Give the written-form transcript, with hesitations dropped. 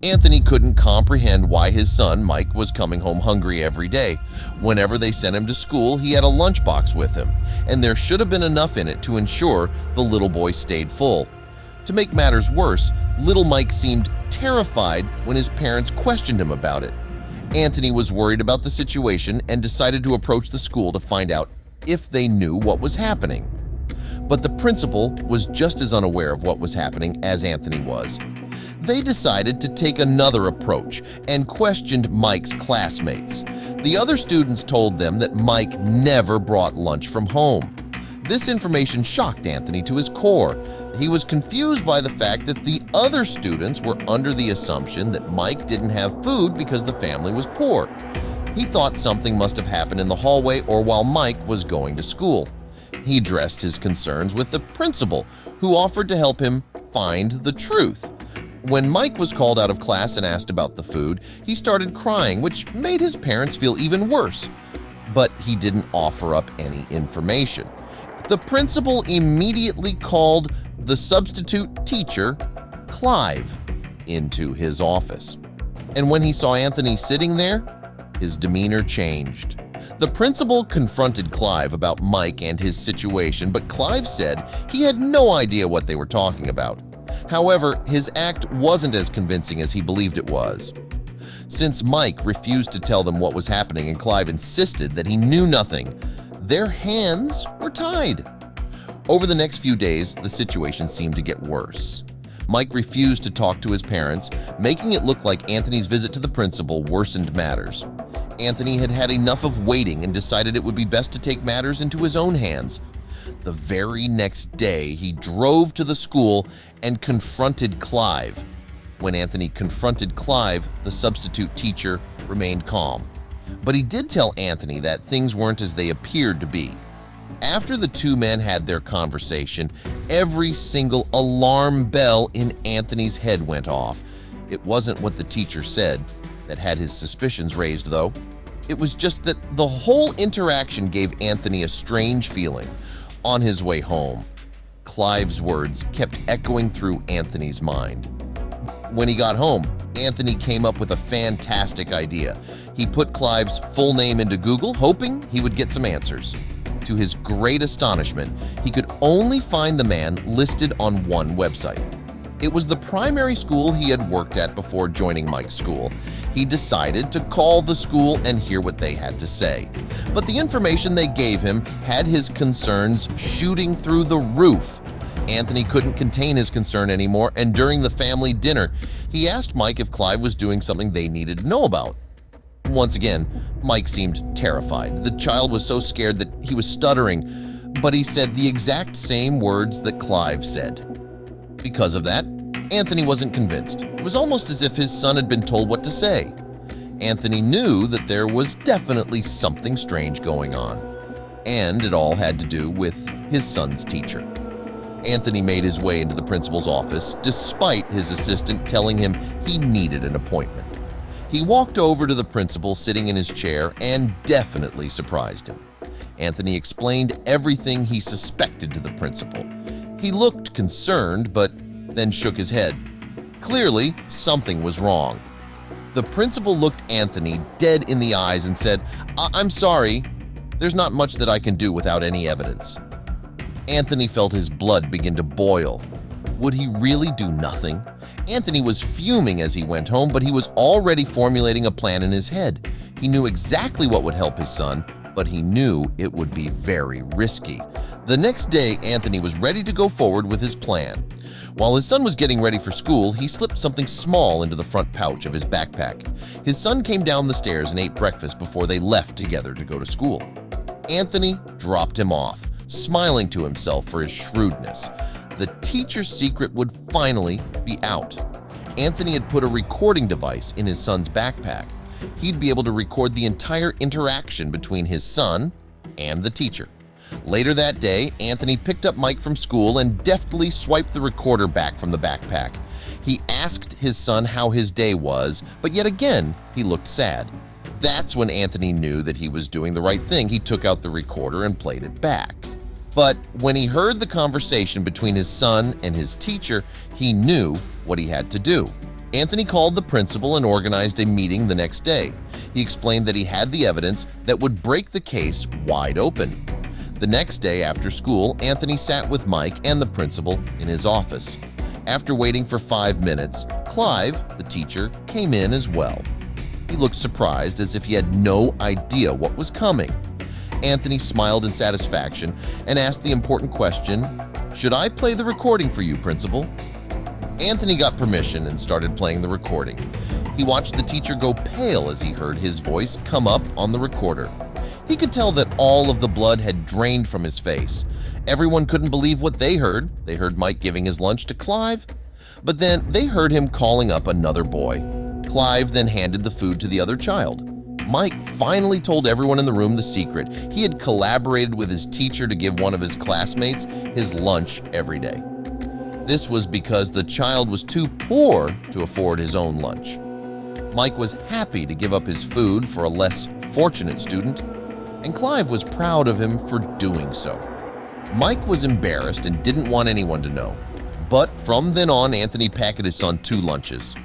Anthony couldn't comprehend why his son Mike was coming home hungry every day. Whenever they sent him to school, he had a lunchbox with him, and there should have been enough in it to ensure the little boy stayed full. To make matters worse, little Mike seemed terrified when his parents questioned him about it. Anthony was worried about the situation and decided to approach the school to find out if they knew what was happening. But the principal was just as unaware of what was happening as Anthony was. They decided to take another approach and questioned Mike's classmates. The other students told them that Mike never brought lunch from home. This information shocked Anthony to his core. He was confused by the fact that the other students were under the assumption that Mike didn't have food because the family was poor. He thought something must have happened in the hallway or while Mike was going to school. He addressed his concerns with the principal, who offered to help him find the truth. When Mike was called out of class and asked about the food, he started crying, which made his parents feel even worse. But he didn't offer up any information. The principal immediately called the substitute teacher, Clive, into his office. And when he saw Anthony sitting there, his demeanor changed. The principal confronted Clive about Mike and his situation, but Clive said he had no idea what they were talking about. However, his act wasn't as convincing as he believed it was. Since Mike refused to tell them what was happening and Clive insisted that he knew nothing, their hands were tied. Over the next few days, the situation seemed to get worse. Mike refused to talk to his parents, making it look like Anthony's visit to the principal worsened matters. Anthony had had enough of waiting and decided it would be best to take matters into his own hands. The very next day, he drove to the school and confronted Clive. When Anthony confronted Clive, the substitute teacher remained calm. But he did tell Anthony that things weren't as they appeared to be. After the two men had their conversation, every single alarm bell in Anthony's head went off. It wasn't what the teacher said that had his suspicions raised, though. It was just that the whole interaction gave Anthony a strange feeling. On his way home, Clive's words kept echoing through Anthony's mind. When he got home, Anthony came up with a fantastic idea. He put Clive's full name into Google, hoping he would get some answers. To his great astonishment, he could only find the man listed on one website. It was the primary school he had worked at before joining Mike's school. He decided to call the school and hear what they had to say. But the information they gave him had his concerns shooting through the roof. Anthony couldn't contain his concern anymore, and during the family dinner, he asked Mike if Clive was doing something they needed to know about. Once again, Mike seemed terrified. The child was so scared that he was stuttering, but he said the exact same words that Clive said. Because of that, Anthony wasn't convinced. It was almost as if his son had been told what to say. Anthony knew that there was definitely something strange going on, and it all had to do with his son's teacher. Anthony made his way into the principal's office despite his assistant telling him he needed an appointment. He walked over to the principal sitting in his chair and definitely surprised him. Anthony explained everything he suspected to the principal. He looked concerned, but then shook his head. Clearly, something was wrong. The principal looked Anthony dead in the eyes and said, "I'm sorry. There's not much that I can do without any evidence." Anthony felt his blood begin to boil. Would he really do nothing? Anthony was fuming as he went home, but he was already formulating a plan in his head. He knew exactly what would help his son, but he knew it would be very risky. The next day, Anthony was ready to go forward with his plan. While his son was getting ready for school, he slipped something small into the front pouch of his backpack. His son came down the stairs and ate breakfast before they left together to go to school. Anthony dropped him off, smiling to himself for his shrewdness. The teacher's secret would finally be out. Anthony had put a recording device in his son's backpack. He'd be able to record the entire interaction between his son and the teacher. Later that day, Anthony picked up Mike from school and deftly swiped the recorder back from the backpack. He asked his son how his day was, but yet again, he looked sad. That's when Anthony knew that he was doing the right thing. He took out the recorder and played it back. But when he heard the conversation between his son and his teacher, he knew what he had to do. Anthony called the principal and organized a meeting the next day. He explained that he had the evidence that would break the case wide open. The next day after school, Anthony sat with Mike and the principal in his office. After waiting for 5 minutes, Clive, the teacher, came in as well. He looked surprised, as if he had no idea what was coming. Anthony smiled in satisfaction and asked the important question, "Should I play the recording for you, principal?" Anthony got permission and started playing the recording. He watched the teacher go pale as he heard his voice come up on the recorder. He could tell that all of the blood had drained from his face. Everyone couldn't believe what they heard. They heard Mike giving his lunch to Clive, but then they heard him calling up another boy. Clive then handed the food to the other child. Mike finally told everyone in the room the secret. He had collaborated with his teacher to give one of his classmates his lunch every day. This was because the child was too poor to afford his own lunch. Mike was happy to give up his food for a less fortunate student, and Clive was proud of him for doing so. Mike was embarrassed and didn't want anyone to know. But from then on, Anthony packed his son 2 lunches.